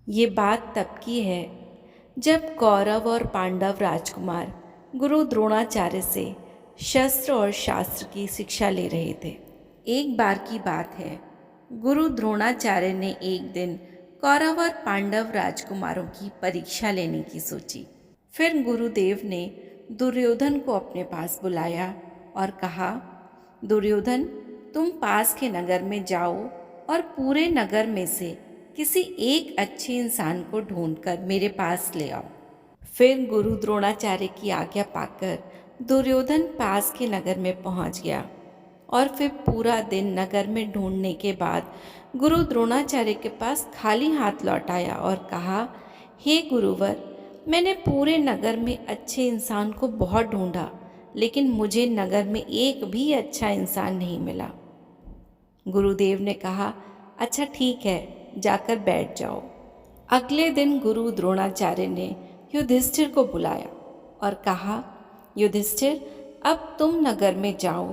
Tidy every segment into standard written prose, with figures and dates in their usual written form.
ये बात तब की है जब कौरव और पांडव राजकुमार गुरु द्रोणाचार्य से शस्त्र और शास्त्र की शिक्षा ले रहे थे। एक बार की बात है, गुरु द्रोणाचार्य ने एक दिन कौरव और पांडव राजकुमारों की परीक्षा लेने की सोची। फिर गुरुदेव ने दुर्योधन को अपने पास बुलाया और कहा, दुर्योधन, तुम पास के नगर में जाओ और पूरे नगर में से किसी एक अच्छे इंसान को ढूंढकर मेरे पास ले आओ। फिर गुरु द्रोणाचार्य की आज्ञा पाकर दुर्योधन पास के नगर में पहुंच गया और फिर पूरा दिन नगर में ढूंढने के बाद गुरु द्रोणाचार्य के पास खाली हाथ लौट आया और कहा, हे गुरुवर, मैंने पूरे नगर में अच्छे इंसान को बहुत ढूंढा, लेकिन मुझे नगर में एक भी अच्छा इंसान नहीं मिला। गुरुदेव ने कहा, अच्छा ठीक है, जाकर बैठ जाओ। अगले दिन गुरु द्रोणाचार्य ने युधिष्ठिर को बुलाया और कहा, युधिष्ठिर, अब तुम नगर में जाओ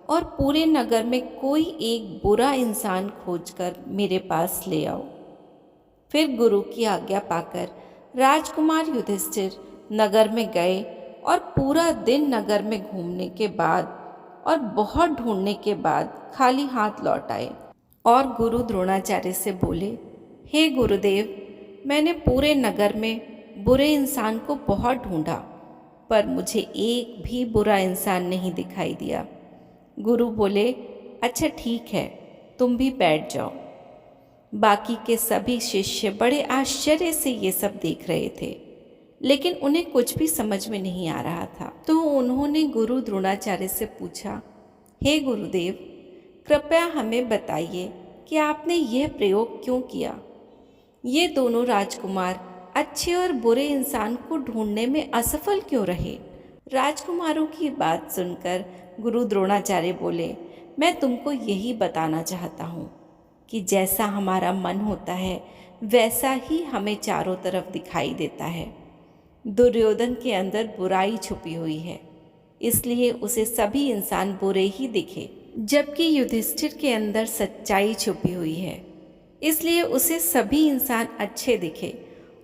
और पूरे नगर में कोई एक बुरा इंसान खोजकर मेरे पास ले आओ। फिर गुरु की आज्ञा पाकर राजकुमार युधिष्ठिर नगर में गए और पूरा दिन नगर में घूमने के बाद और बहुत ढूंढने के बाद खाली हाथ लौट आए और गुरु द्रोणाचार्य से बोले, हे गुरुदेव, मैंने पूरे नगर में बुरे इंसान को बहुत ढूंढा, पर मुझे एक भी बुरा इंसान नहीं दिखाई दिया। गुरु बोले, अच्छा ठीक है, तुम भी बैठ जाओ। बाकी के सभी शिष्य बड़े आश्चर्य से ये सब देख रहे थे, लेकिन उन्हें कुछ भी समझ में नहीं आ रहा था। तो उन्होंने गुरु द्रोणाचार्य से पूछा, हे गुरुदेव, कृपया हमें बताइए कि आपने यह प्रयोग क्यों किया? ये दोनों राजकुमार अच्छे और बुरे इंसान को ढूंढने में असफल क्यों रहे? राजकुमारों की बात सुनकर गुरु द्रोणाचार्य बोले, मैं तुमको यही बताना चाहता हूँ कि जैसा हमारा मन होता है वैसा ही हमें चारों तरफ दिखाई देता है। दुर्योधन के अंदर बुराई छुपी हुई है, इसलिए उसे सभी इंसान बुरे ही दिखे, जबकि युधिष्ठिर के अंदर सच्चाई छुपी हुई है, इसलिए उसे सभी इंसान अच्छे दिखे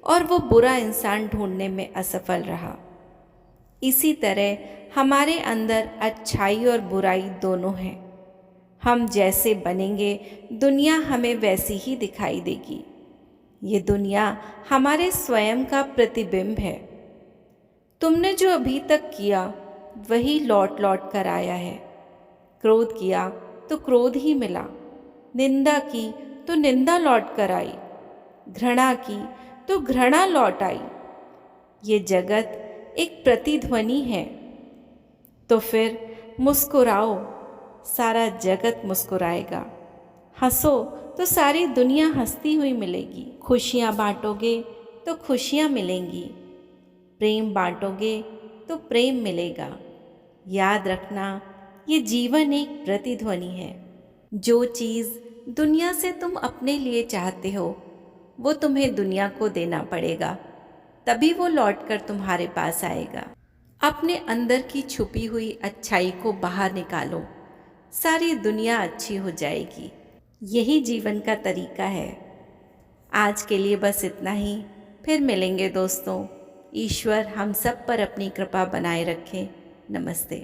और वो बुरा इंसान ढूंढने में असफल रहा। इसी तरह हमारे अंदर अच्छाई और बुराई दोनों हैं। हम जैसे बनेंगे दुनिया हमें वैसी ही दिखाई देगी। ये दुनिया हमारे स्वयं का प्रतिबिंब है। तुमने जो अभी तक किया वही लौट लौट कर आया है। क्रोध किया तो क्रोध ही मिला, निंदा की तो निंदा लौट कर आई, घृणा की तो घृणा लौट आई। ये जगत एक प्रतिध्वनि है। तो फिर मुस्कुराओ, सारा जगत मुस्कुराएगा। हंसो तो सारी दुनिया हंसती हुई मिलेगी। खुशियाँ बांटोगे तो खुशियाँ मिलेंगी। प्रेम बांटोगे तो प्रेम मिलेगा। याद रखना, ये जीवन एक प्रतिध्वनि है। जो चीज़ दुनिया से तुम अपने लिए चाहते हो वो तुम्हें दुनिया को देना पड़ेगा, तभी वो लौटकर तुम्हारे पास आएगा। अपने अंदर की छुपी हुई अच्छाई को बाहर निकालो, सारी दुनिया अच्छी हो जाएगी। यही जीवन का तरीका है। आज के लिए बस इतना ही। फिर मिलेंगे दोस्तों। ईश्वर हम सब पर अपनी कृपा बनाए रखें। नमस्ते।